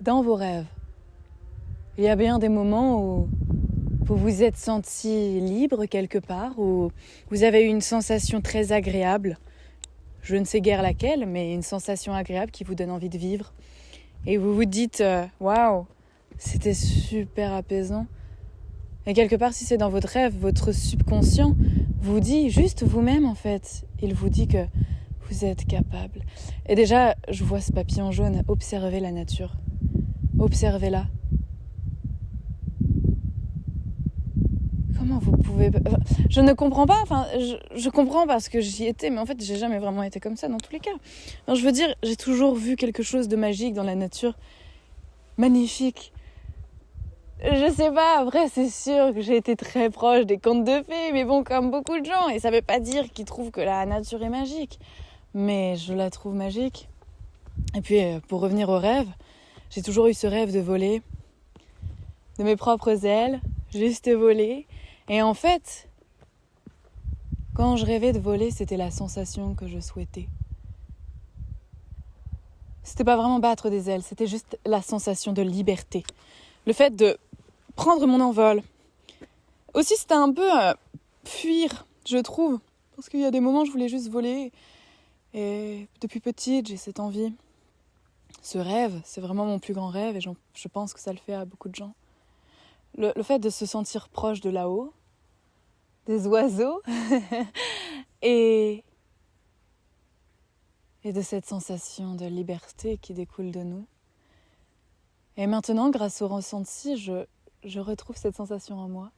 dans vos rêves, il y a bien des moments où vous vous êtes senti libre quelque part, où vous avez eu une sensation très agréable, je ne sais guère laquelle, mais une sensation agréable qui vous donne envie de vivre. Et vous vous dites « Waouh, c'était super apaisant ». Et quelque part, si c'est dans votre rêve, votre subconscient vous dit, juste vous-même en fait, il vous dit que vous êtes capable. Et déjà, je vois ce papillon jaune, observez la nature. Observez-la. Comment vous pouvez... Je ne comprends pas, je comprends parce que j'y étais, mais en fait, j'ai jamais vraiment été comme ça dans tous les cas. Alors, je veux dire, j'ai toujours vu quelque chose de magique dans la nature, magnifique. Je sais pas, après, c'est sûr que j'ai été très proche des contes de fées, mais bon, comme beaucoup de gens, et ça veut pas dire qu'ils trouvent que la nature est magique, mais je la trouve magique. Et puis, pour revenir au rêve, j'ai toujours eu ce rêve de voler, de mes propres ailes, juste voler. Et en fait, quand je rêvais de voler, c'était la sensation que je souhaitais. C'était pas vraiment battre des ailes, c'était juste la sensation de liberté. Le fait de prendre mon envol. Aussi, c'était un peu fuir, je trouve. Parce qu'il y a des moments où je voulais juste voler. Et depuis petite, j'ai cette envie. Ce rêve, c'est vraiment mon plus grand rêve. Et je pense que ça le fait à beaucoup de gens. Le fait de se sentir proche de là-haut, des oiseaux, et de cette sensation de liberté qui découle de nous. Et maintenant, grâce au ressenti, je retrouve cette sensation en moi.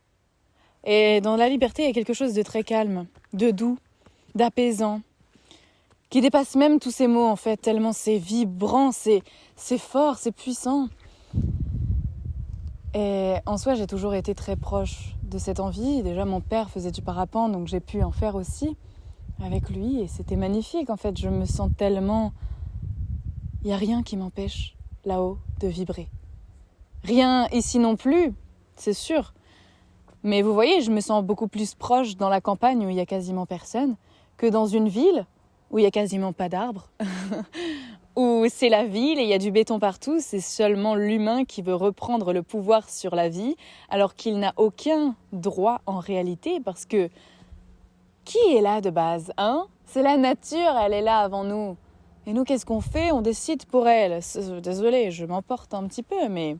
Et dans la liberté, il y a quelque chose de très calme, de doux, d'apaisant, qui dépasse même tous ces mots en fait, tellement c'est vibrant, c'est fort, c'est puissant. Et en soi, j'ai toujours été très proche de cette envie. Déjà, mon père faisait du parapente, donc j'ai pu en faire aussi avec lui. Et c'était magnifique, en fait. Je me sens tellement... Il n'y a rien qui m'empêche, là-haut, de vibrer. Rien ici non plus, c'est sûr. Mais vous voyez, je me sens beaucoup plus proche dans la campagne où il n'y a quasiment personne que dans une ville où il n'y a quasiment pas d'arbres. Où c'est la ville et il y a du béton partout, c'est seulement l'humain qui veut reprendre le pouvoir sur la vie, alors qu'il n'a aucun droit en réalité, parce que qui est là de base, hein ? C'est la nature, elle est là avant nous. Et nous, qu'est-ce qu'on fait ? On décide pour elle. Désolée, je m'emporte un petit peu, mais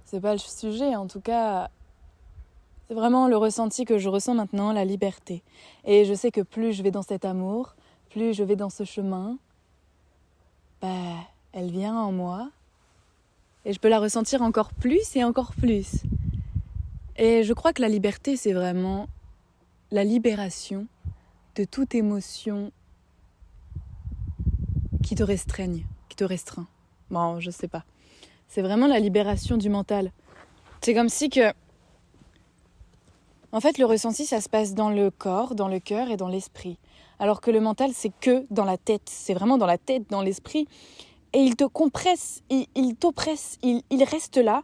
c'est pas le sujet. En tout cas, c'est vraiment le ressenti que je ressens maintenant, la liberté. Et je sais que plus je vais dans cet amour, plus je vais dans ce chemin, elle vient en moi et je peux la ressentir encore plus et encore plus. Et je crois que la liberté, c'est vraiment la libération de toute émotion qui te restreigne, qui te restreint. Bon, je sais pas. C'est vraiment la libération du mental. C'est comme si que... En fait, le ressenti, ça se passe dans le corps, dans le cœur et dans l'esprit. Alors que le mental, c'est que dans la tête. C'est vraiment dans la tête, dans l'esprit. Et il te compresse, il t'oppresse, il reste là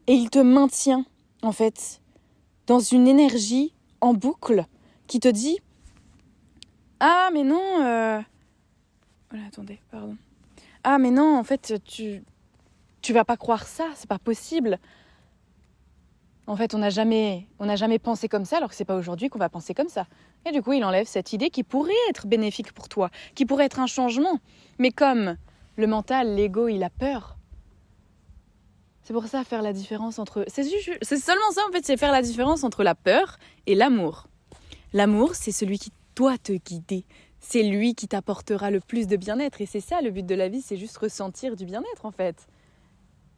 et il te maintient, en fait, dans une énergie en boucle qui te dit « Ah, mais non... Voilà, attendez, pardon. Ah, mais non, en fait, tu vas pas croire ça, c'est pas possible. » En fait, on n'a jamais pensé comme ça, alors que c'est pas aujourd'hui qu'on va penser comme ça. Et du coup, il enlève cette idée qui pourrait être bénéfique pour toi, qui pourrait être un changement. Mais comme... Le mental, l'ego, il a peur. C'est pour ça faire la différence entre... C'est seulement ça en fait, c'est faire la différence entre la peur et l'amour. L'amour, c'est celui qui doit te guider. C'est lui qui t'apportera le plus de bien-être. Et c'est ça le but de la vie, c'est juste ressentir du bien-être en fait.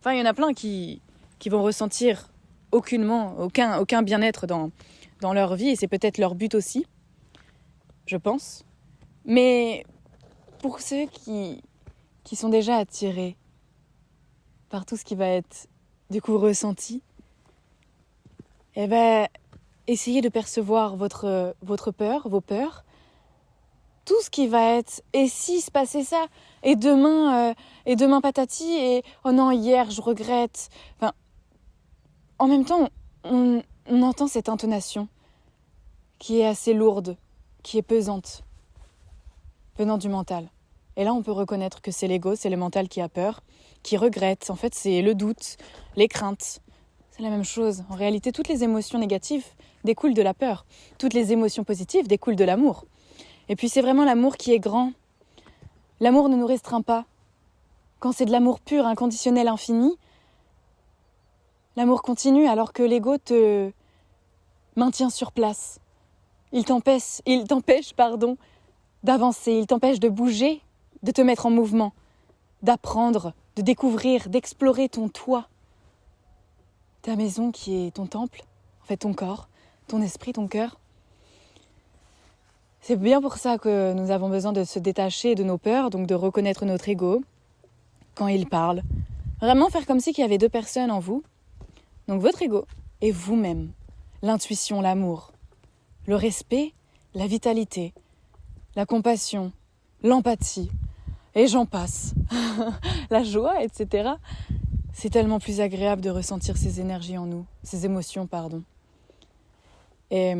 Enfin, il y en a plein qui vont ressentir aucun bien-être dans leur vie. Et c'est peut-être leur but aussi, je pense. Mais pour ceux qui sont déjà attirés par tout ce qui va être du coup ressenti, essayez de percevoir votre peur, vos peurs, tout ce qui va être « et si se passait ça ?» et demain patati, et « oh non, hier je regrette ». Enfin, en même temps, on entend cette intonation qui est assez lourde, qui est pesante, venant du mental. Et là, on peut reconnaître que c'est l'ego, c'est le mental qui a peur, qui regrette. En fait, c'est le doute, les craintes. C'est la même chose. En réalité, toutes les émotions négatives découlent de la peur. Toutes les émotions positives découlent de l'amour. Et puis, c'est vraiment l'amour qui est grand. L'amour ne nous restreint pas. Quand c'est de l'amour pur, inconditionnel, infini, l'amour continue alors que l'ego te maintient sur place. Il t'empêche, d'avancer, il t'empêche de bouger, de te mettre en mouvement, d'apprendre, de découvrir, d'explorer ton toi. Ta maison qui est ton temple, en fait ton corps, ton esprit, ton cœur. C'est bien pour ça que nous avons besoin de se détacher de nos peurs, donc de reconnaître notre ego quand il parle. Vraiment faire comme s'il y avait deux personnes en vous. Donc votre ego et vous-même. L'intuition, l'amour, le respect, la vitalité, la compassion, l'empathie, et j'en passe. La joie, etc. C'est tellement plus agréable de ressentir ces énergies en nous, ces émotions, pardon. Et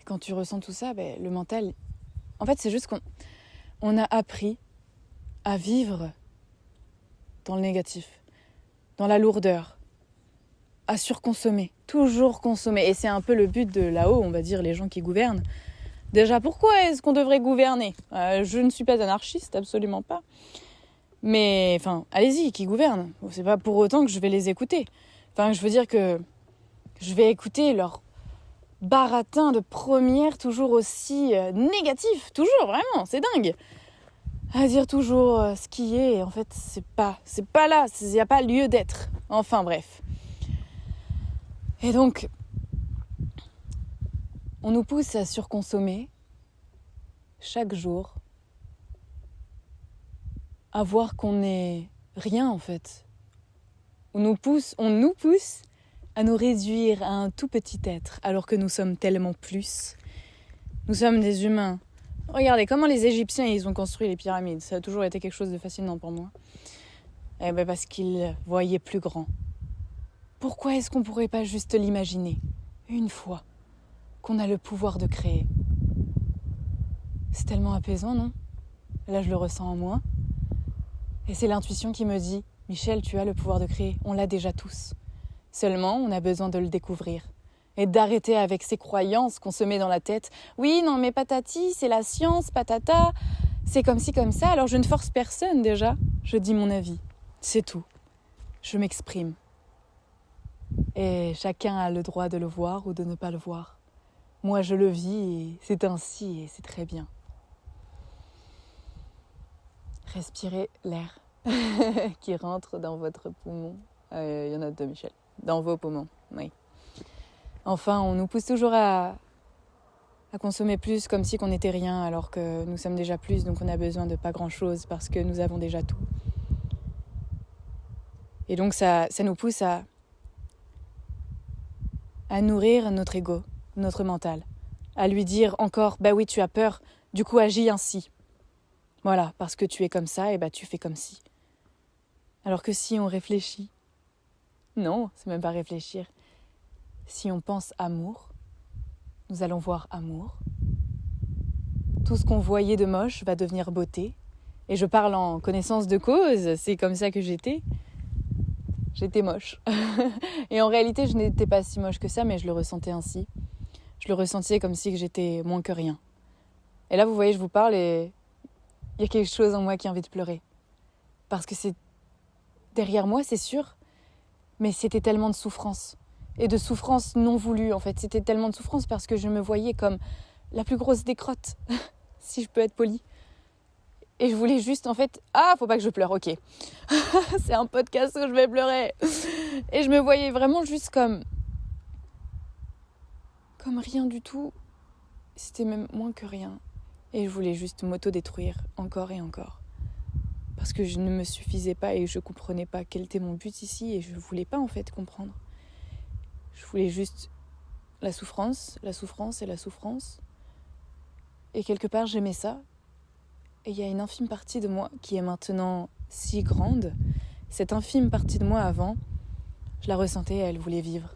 quand tu ressens tout ça, le mental... En fait, c'est juste qu'on a appris à vivre dans le négatif, dans la lourdeur, à surconsommer, toujours consommer. Et c'est un peu le but de là-haut, on va dire, les gens qui gouvernent. Déjà, pourquoi est-ce qu'on devrait gouverner ? Je ne suis pas anarchiste, absolument pas. Mais, allez-y, qui gouvernent. C'est pas pour autant que je vais les écouter. Je veux dire que je vais écouter leur baratin de première, toujours aussi négatif. Toujours, vraiment, c'est dingue. À dire toujours ce qui est, en fait, c'est pas là, il n'y a pas lieu d'être. Enfin, bref. Et donc, on nous pousse à surconsommer chaque jour, à voir qu'on n'est rien en fait. On nous pousse à nous réduire à un tout petit être, alors que nous sommes tellement plus. Nous sommes des humains. Regardez comment les Égyptiens ils ont construit les pyramides. Ça a toujours été quelque chose de fascinant pour moi. Parce qu'ils voyaient plus grand. Pourquoi est-ce qu'on ne pourrait pas juste l'imaginer une fois qu'on a le pouvoir de créer? C'est tellement apaisant, non? Là, je le ressens en moi. Et c'est l'intuition qui me dit « Michel, tu as le pouvoir de créer, on l'a déjà tous. Seulement, on a besoin de le découvrir. » Et d'arrêter avec ces croyances qu'on se met dans la tête. « Oui, non, mais patati, c'est la science, patata, c'est comme ci, comme ça. » Alors, je ne force personne déjà, je dis mon avis. C'est tout. Je m'exprime. Et chacun a le droit de le voir ou de ne pas le voir. Moi, je le vis et c'est ainsi et c'est très bien. Respirez l'air qui rentre dans votre poumon. Il y en a deux, Michel. Dans vos poumons, oui. Enfin, on nous pousse toujours à consommer plus comme si qu'on n'était rien, alors que nous sommes déjà plus, donc on a besoin de pas grand-chose parce que nous avons déjà tout. Et donc ça nous pousse à nourrir notre ego, notre mental, à lui dire encore, oui, tu as peur, du coup agis ainsi. Voilà, parce que tu es comme ça, et tu fais comme si. Alors que si on réfléchit, non, c'est même pas réfléchir. Si on pense amour, nous allons voir amour. Tout ce qu'on voyait de moche va devenir beauté. Et je parle en connaissance de cause, c'est comme ça que j'étais. J'étais moche. Et en réalité, je n'étais pas si moche que ça, mais je le ressentais ainsi. Je le ressentais comme si j'étais moins que rien. Et là, vous voyez, je vous parle et il y a quelque chose en moi qui a envie de pleurer. Parce que c'est derrière moi, c'est sûr, mais c'était tellement de souffrance. Et de souffrance non voulue, en fait. C'était tellement de souffrance parce que je me voyais comme la plus grosse des crottes, si je peux être polie. Et je voulais juste, en fait... Ah, faut pas que je pleure, ok. C'est un podcast où je vais pleurer. Et je me voyais vraiment juste comme rien du tout. C'était même moins que rien. Et je voulais juste m'auto-détruire encore et encore. Parce que je ne me suffisais pas et je comprenais pas quel était mon but ici. Et je voulais pas, en fait, comprendre. Je voulais juste la souffrance et la souffrance. Et quelque part, j'aimais ça. Et il y a une infime partie de moi qui est maintenant si grande. Cette infime partie de moi avant, je la ressentais, elle voulait vivre.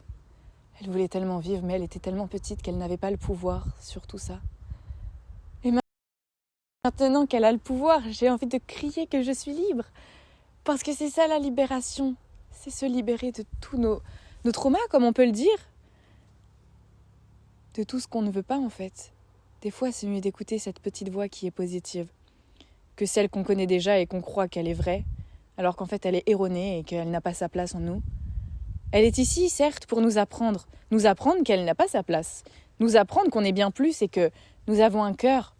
Elle voulait tellement vivre, mais elle était tellement petite qu'elle n'avait pas le pouvoir sur tout ça. Maintenant qu'elle a le pouvoir, j'ai envie de crier que je suis libre. Parce que c'est ça la libération. C'est se libérer de tous nos traumas, comme on peut le dire. De tout ce qu'on ne veut pas en fait. Des fois, c'est mieux d'écouter cette petite voix qui est positive que celle qu'on connaît déjà et qu'on croit qu'elle est vraie, alors qu'en fait elle est erronée et qu'elle n'a pas sa place en nous. Elle est ici, certes, pour nous apprendre qu'elle n'a pas sa place, nous apprendre qu'on est bien plus et que nous avons un cœur,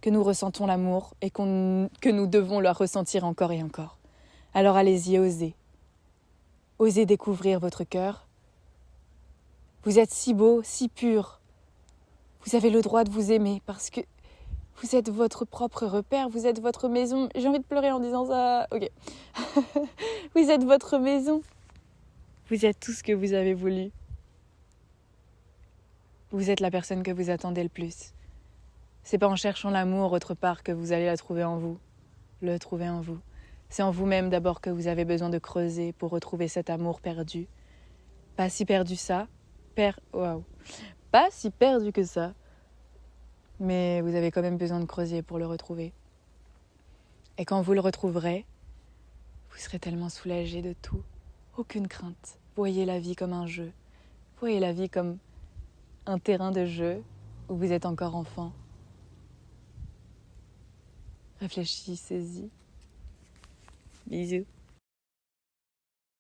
que nous ressentons l'amour et que nous devons le ressentir encore et encore. Alors allez-y, osez. Osez découvrir votre cœur. Vous êtes si beau, si pur. Vous avez le droit de vous aimer parce que vous êtes votre propre repère, vous êtes votre maison. J'ai envie de pleurer en disant ça. Ok. Vous êtes votre maison. Vous êtes tout ce que vous avez voulu. Vous êtes la personne que vous attendez le plus. C'est pas en cherchant l'amour autre part que vous allez la trouver en vous. Le trouver en vous. C'est en vous-même d'abord que vous avez besoin de creuser pour retrouver cet amour perdu. Pas si perdu ça. Pas si perdu que ça. Mais vous avez quand même besoin de creuser pour le retrouver. Et quand vous le retrouverez, vous serez tellement soulagé de tout. Aucune crainte. Voyez la vie comme un jeu. Voyez la vie comme un terrain de jeu où vous êtes encore enfant. Réfléchissez-y. Bisous.